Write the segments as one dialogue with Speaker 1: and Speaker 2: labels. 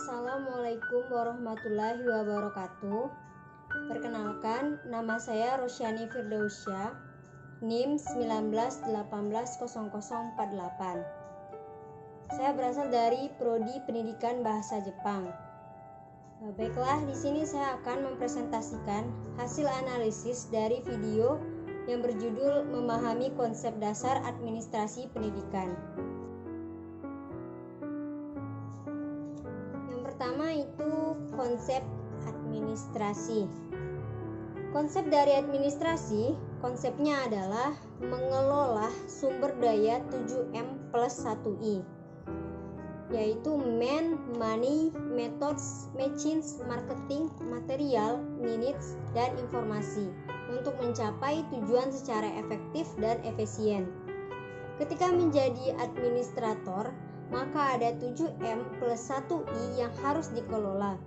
Speaker 1: Assalamualaikum warahmatullahi wabarakatuh. Perkenalkan, nama saya Rosyani Firdausya, NIM 19180048. Saya berasal dari Prodi Pendidikan Bahasa Jepang. Baiklah, di sini saya akan mempresentasikan hasil analisis dari video yang berjudul Memahami Konsep Dasar Administrasi Pendidikan. Pertama itu konsep administrasi. Konsep dari administrasi, konsepnya adalah mengelola sumber daya 7M plus 1I, yaitu man, money, methods, machines, marketing, material, minutes, dan informasi untuk mencapai tujuan secara efektif dan efisien. Ketika menjadi administrator, maka ada 7M plus 1I yang harus dikelola.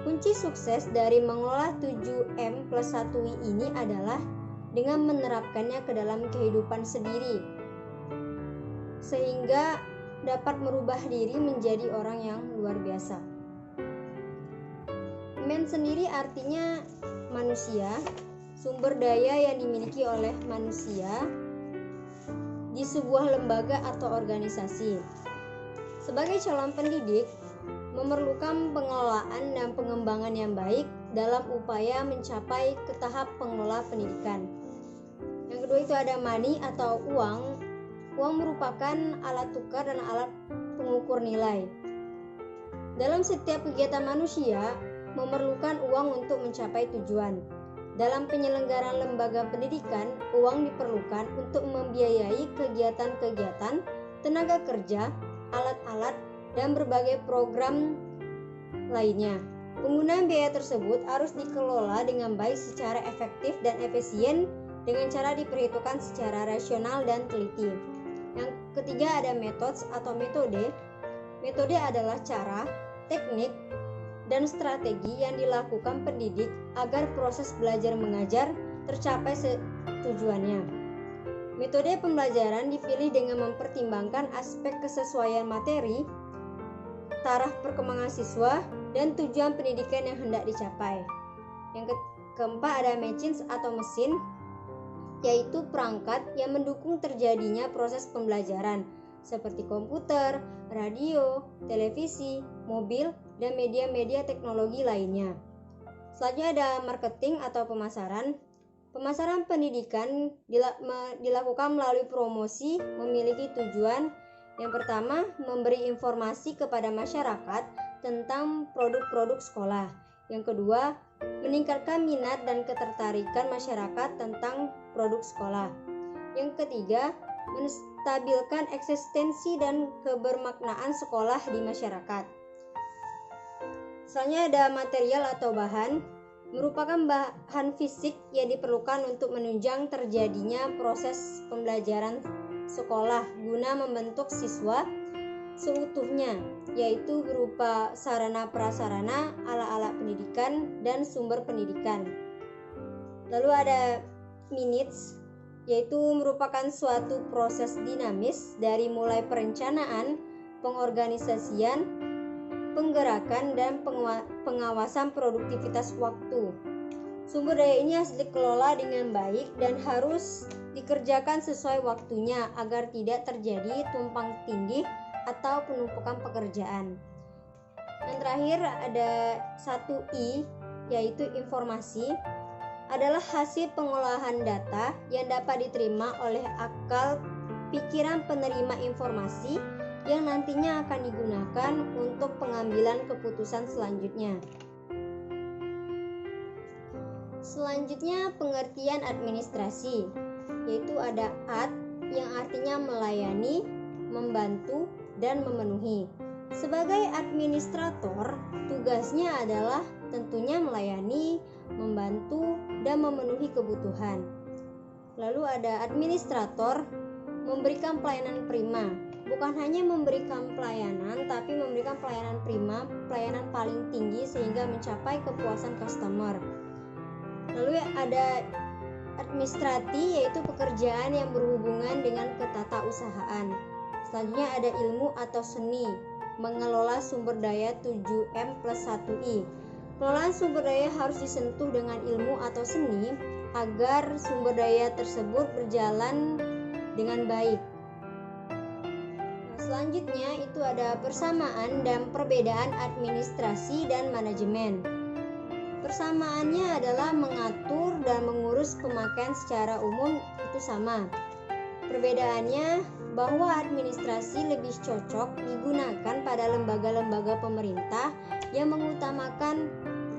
Speaker 1: Kunci sukses dari mengelola 7M plus 1I ini adalah dengan menerapkannya ke dalam kehidupan sendiri, sehingga dapat merubah diri menjadi orang yang luar biasa. Man sendiri artinya manusia, sumber daya yang dimiliki oleh manusia di sebuah lembaga atau organisasi. Sebagai calon pendidik, memerlukan pengelolaan dan pengembangan yang baik dalam upaya mencapai ke tahap pengelola pendidikan. Yang kedua itu ada money atau uang. Uang merupakan alat tukar dan alat pengukur nilai. Dalam setiap kegiatan manusia, memerlukan uang untuk mencapai tujuan. Dalam penyelenggaraan lembaga pendidikan, uang diperlukan untuk membiayai kegiatan-kegiatan, tenaga kerja, alat-alat, dan berbagai program lainnya. Penggunaan biaya tersebut harus dikelola dengan baik secara efektif dan efisien dengan cara diperhitungkan secara rasional dan teliti. Yang ketiga ada methods atau metode. Metode adalah cara, teknik, dan strategi yang dilakukan pendidik agar proses belajar mengajar tercapai tujuannya. Metode pembelajaran dipilih dengan mempertimbangkan aspek kesesuaian materi, taraf perkembangan siswa, dan tujuan pendidikan yang hendak dicapai. Yang keempat ada machines atau mesin, yaitu perangkat yang mendukung terjadinya proses pembelajaran seperti komputer, radio, televisi, mobil, dan media-media teknologi lainnya. Selanjutnya ada marketing atau pemasaran. Pemasaran pendidikan dilakukan melalui promosi memiliki tujuan. Yang pertama, memberi informasi kepada masyarakat tentang produk-produk sekolah. Yang kedua, meningkatkan minat dan ketertarikan masyarakat tentang produk sekolah. Yang ketiga, menstabilkan eksistensi dan kebermaknaan sekolah di masyarakat. Selanjutnya ada material atau bahan. Merupakan bahan fisik yang diperlukan untuk menunjang terjadinya proses pembelajaran sekolah guna membentuk siswa seutuhnya, yaitu berupa sarana prasarana, alat-alat pendidikan, dan sumber pendidikan. Lalu ada minutes, yaitu merupakan suatu proses dinamis dari mulai perencanaan, pengorganisasian, penggerakan, dan pengawasan produktivitas waktu. Sumber daya ini harus dikelola dengan baik dan harus dikerjakan sesuai waktunya agar tidak terjadi tumpang tindih atau penumpukan pekerjaan. Yang terakhir ada 1I, yaitu informasi, adalah hasil pengolahan data yang dapat diterima oleh akal pikiran penerima informasi yang nantinya akan digunakan untuk pengambilan keputusan selanjutnya. Selanjutnya pengertian administrasi, yaitu ada ad yang artinya melayani, membantu, dan memenuhi. Sebagai administrator, tugasnya adalah tentunya melayani, membantu, dan memenuhi kebutuhan. Lalu ada administrator memberikan pelayanan prima. Bukan hanya memberikan pelayanan, tapi memberikan pelayanan prima, pelayanan paling tinggi sehingga mencapai kepuasan customer. Lalu ada administrasi, yaitu pekerjaan yang berhubungan dengan ketatausahaan. Selanjutnya ada ilmu atau seni, mengelola sumber daya 7M+1I. Pengelolaan sumber daya harus disentuh dengan ilmu atau seni agar sumber daya tersebut berjalan dengan baik. Selanjutnya itu ada persamaan dan perbedaan administrasi dan manajemen. Persamaannya adalah mengatur dan mengurus pemakaian secara umum itu sama. Perbedaannya bahwa administrasi lebih cocok digunakan pada lembaga-lembaga pemerintah yang mengutamakan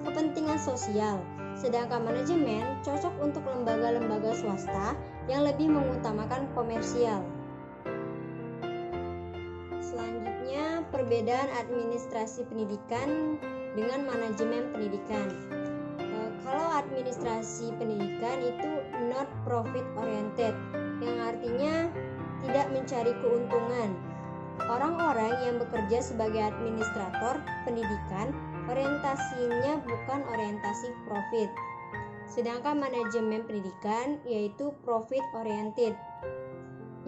Speaker 1: kepentingan sosial, sedangkan manajemen cocok untuk lembaga-lembaga swasta yang lebih mengutamakan komersial. Selanjutnya, perbedaan administrasi pendidikan dengan manajemen pendidikan. Kalau administrasi pendidikan itu not profit oriented, yang artinya tidak mencari keuntungan. Orang-orang yang bekerja sebagai administrator pendidikan orientasinya bukan orientasi profit. Sedangkan manajemen pendidikan yaitu profit oriented,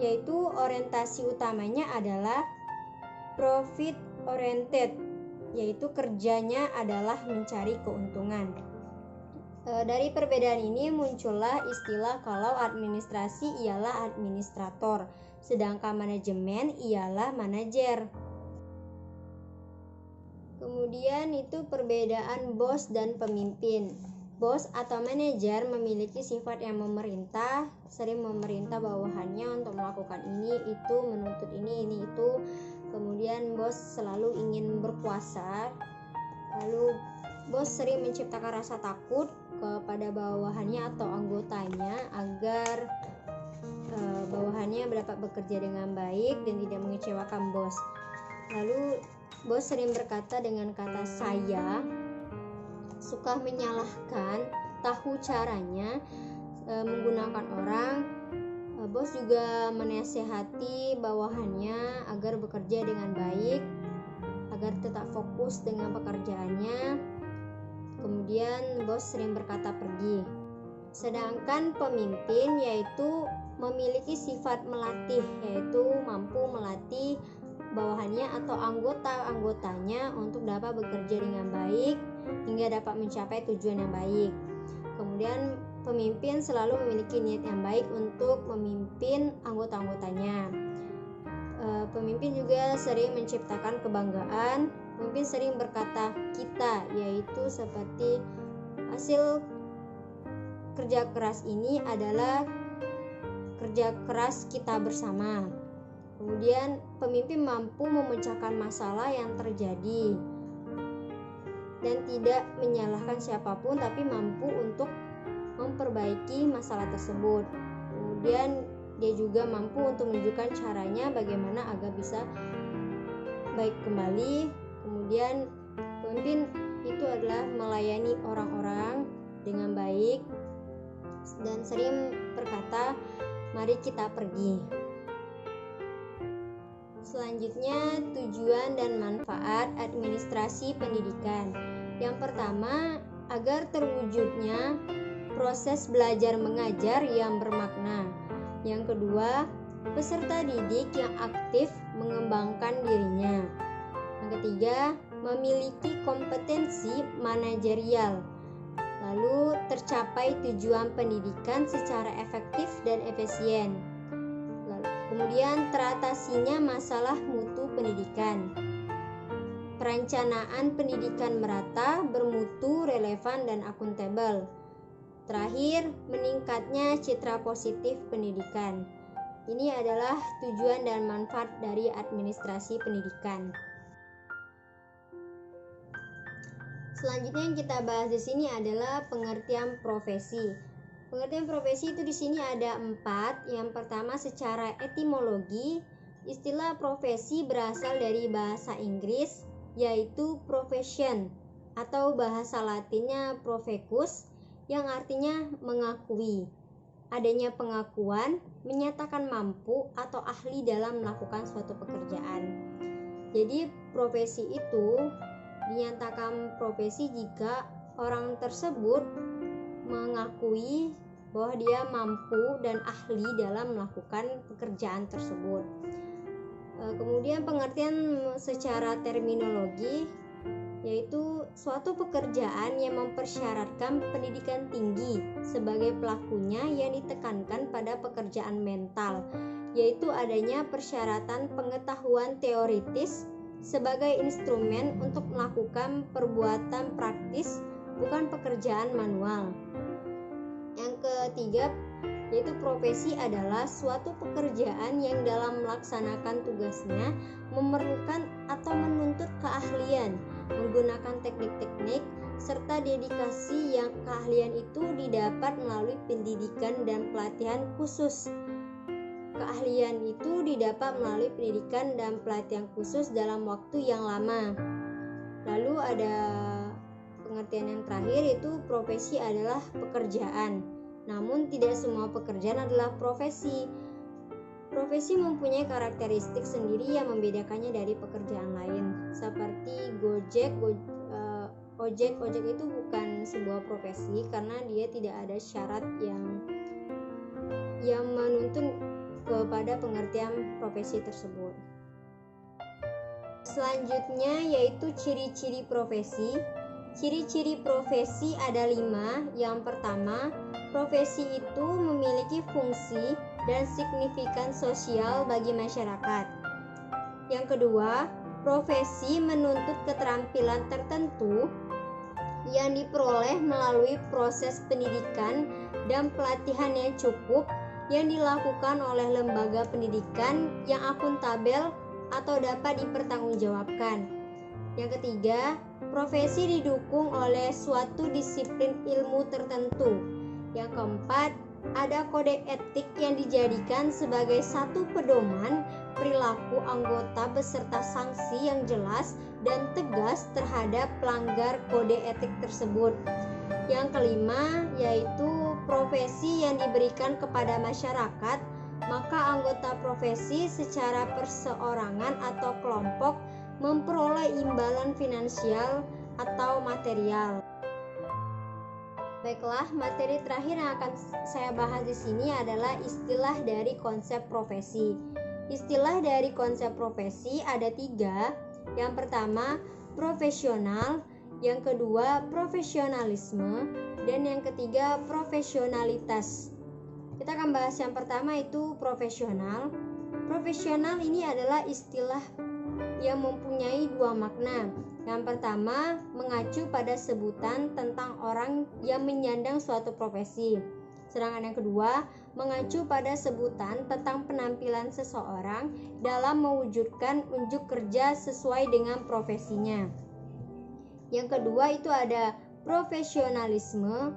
Speaker 1: yaitu orientasi utamanya adalah profit oriented, yaitu kerjanya adalah mencari keuntungan. Dari perbedaan ini muncullah istilah kalau administrasi ialah administrator, sedangkan manajemen ialah manajer. Kemudian itu perbedaan bos dan pemimpin. Bos atau manajer memiliki sifat yang memerintah, sering memerintah bawahannya untuk melakukan ini, itu, menuntut ini itu. Kemudian bos selalu ingin berkuasa. Lalu bos sering menciptakan rasa takut kepada bawahannya atau anggotanya agar bawahannya dapat bekerja dengan baik dan tidak mengecewakan bos. Lalu bos sering berkata dengan kata saya, suka menyalahkan, tahu caranya menggunakan orang. Bos juga menasihati bawahannya agar bekerja dengan baik, agar tetap fokus dengan pekerjaannya. Kemudian bos sering berkata pergi. Sedangkan pemimpin yaitu memiliki sifat melatih, yaitu mampu melatih bawahannya atau anggota-anggotanya untuk dapat bekerja dengan baik hingga dapat mencapai tujuan yang baik. Kemudian pemimpin selalu memiliki niat yang baik untuk memimpin anggota-anggotanya. Pemimpin juga sering menciptakan kebanggaan. Pemimpin sering berkata kita, yaitu seperti hasil kerja keras ini adalah kerja keras kita bersama. Kemudian pemimpin mampu memecahkan masalah yang terjadi dan tidak menyalahkan siapapun, tapi mampu untuk memperbaiki masalah tersebut. Kemudian dia juga mampu untuk menunjukkan caranya bagaimana agar bisa baik kembali. Kemudian pemimpin itu adalah melayani orang-orang dengan baik dan sering berkata, mari kita pergi. Selanjutnya, tujuan dan manfaat administrasi pendidikan. Yang pertama, agar terwujudnya proses belajar mengajar yang bermakna. Yang kedua, peserta didik yang aktif mengembangkan dirinya. Yang ketiga, memiliki kompetensi manajerial. Lalu tercapai tujuan pendidikan secara efektif dan efisien. Kemudian teratasinya masalah mutu pendidikan. Perencanaan pendidikan merata, bermutu, relevan, dan akuntabel. Terakhir, meningkatnya citra positif pendidikan. Ini adalah tujuan dan manfaat dari administrasi pendidikan. Selanjutnya yang kita bahas di sini adalah pengertian profesi. Pengertian profesi itu di sini ada 4. Yang pertama, secara etimologi, istilah profesi berasal dari bahasa Inggris, yaitu profession, atau bahasa Latinnya profecus, yang artinya mengakui. Adanya pengakuan, menyatakan mampu atau ahli dalam melakukan suatu pekerjaan. Jadi profesi itu dinyatakan profesi jika orang tersebut mengakui bahwa dia mampu dan ahli dalam melakukan pekerjaan tersebut. Kemudian pengertian secara terminologi yaitu suatu pekerjaan yang mempersyaratkan pendidikan tinggi sebagai pelakunya yang ditekankan pada pekerjaan mental, yaitu adanya persyaratan pengetahuan teoritis sebagai instrumen untuk melakukan perbuatan praktis, bukan pekerjaan manual. Yang ketiga yaitu profesi adalah suatu pekerjaan yang dalam melaksanakan tugasnya memerlukan atau menuntut keahlian, menggunakan teknik-teknik serta dedikasi yang keahlian itu didapat melalui pendidikan dan pelatihan khusus. Keahlian itu didapat melalui pendidikan dan pelatihan khusus dalam waktu yang lama. Lalu ada pengertian yang terakhir, yaitu profesi adalah pekerjaan. Namun tidak semua pekerjaan adalah profesi. Profesi mempunyai karakteristik sendiri yang membedakannya dari pekerjaan lain. Seperti ojek itu bukan sebuah profesi karena dia tidak ada syarat yang menuntun kepada pengertian profesi tersebut. Selanjutnya yaitu ciri-ciri profesi. Ciri-ciri profesi ada 5. Yang pertama, profesi itu memiliki fungsi dan signifikan sosial bagi masyarakat. Yang kedua, profesi menuntut keterampilan tertentu yang diperoleh melalui proses pendidikan dan pelatihan yang cukup yang dilakukan oleh lembaga pendidikan yang akuntabel atau dapat dipertanggungjawabkan. Yang ketiga, profesi didukung oleh suatu disiplin ilmu tertentu. Yang keempat, ada kode etik yang dijadikan sebagai satu pedoman perilaku anggota beserta sanksi yang jelas dan tegas terhadap pelanggar kode etik tersebut. Yang kelima, yaitu profesi yang diberikan kepada masyarakat, maka anggota profesi secara perseorangan atau kelompok memperoleh imbalan finansial atau material. Baiklah, materi terakhir yang akan saya bahas di sini adalah istilah dari konsep profesi. Istilah dari konsep profesi ada 3. Yang pertama, profesional. Yang kedua, profesionalisme. Dan yang ketiga, profesionalitas. Kita akan bahas yang pertama, itu profesional. Profesional ini adalah istilah yang mempunyai 2 makna. Yang pertama, mengacu pada sebutan tentang orang yang menyandang suatu profesi. Sedangkan yang kedua, mengacu pada sebutan tentang penampilan seseorang dalam mewujudkan unjuk kerja sesuai dengan profesinya. Yang kedua itu ada profesionalisme,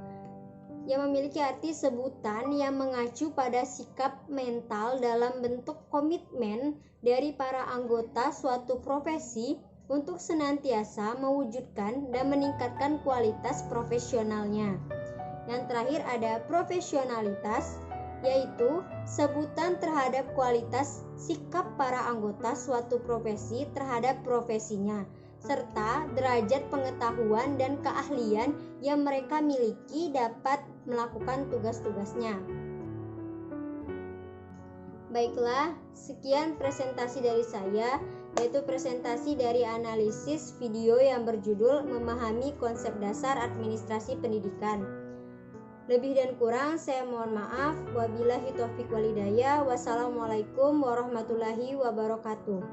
Speaker 1: yang memiliki arti sebutan yang mengacu pada sikap mental dalam bentuk komitmen dari para anggota suatu profesi untuk senantiasa mewujudkan dan meningkatkan kualitas profesionalnya. Yang terakhir ada profesionalitas, yaitu sebutan terhadap kualitas sikap para anggota suatu profesi terhadap profesinya, serta derajat pengetahuan dan keahlian yang mereka miliki dapat melakukan tugas-tugasnya. Baiklah, sekian presentasi dari saya, yaitu presentasi dari analisis video yang berjudul Memahami Konsep Dasar Administrasi Pendidikan. Lebih dan kurang saya mohon maaf. Wabillahi taufiq walhidayah. Wassalamualaikum warahmatullahi wabarakatuh.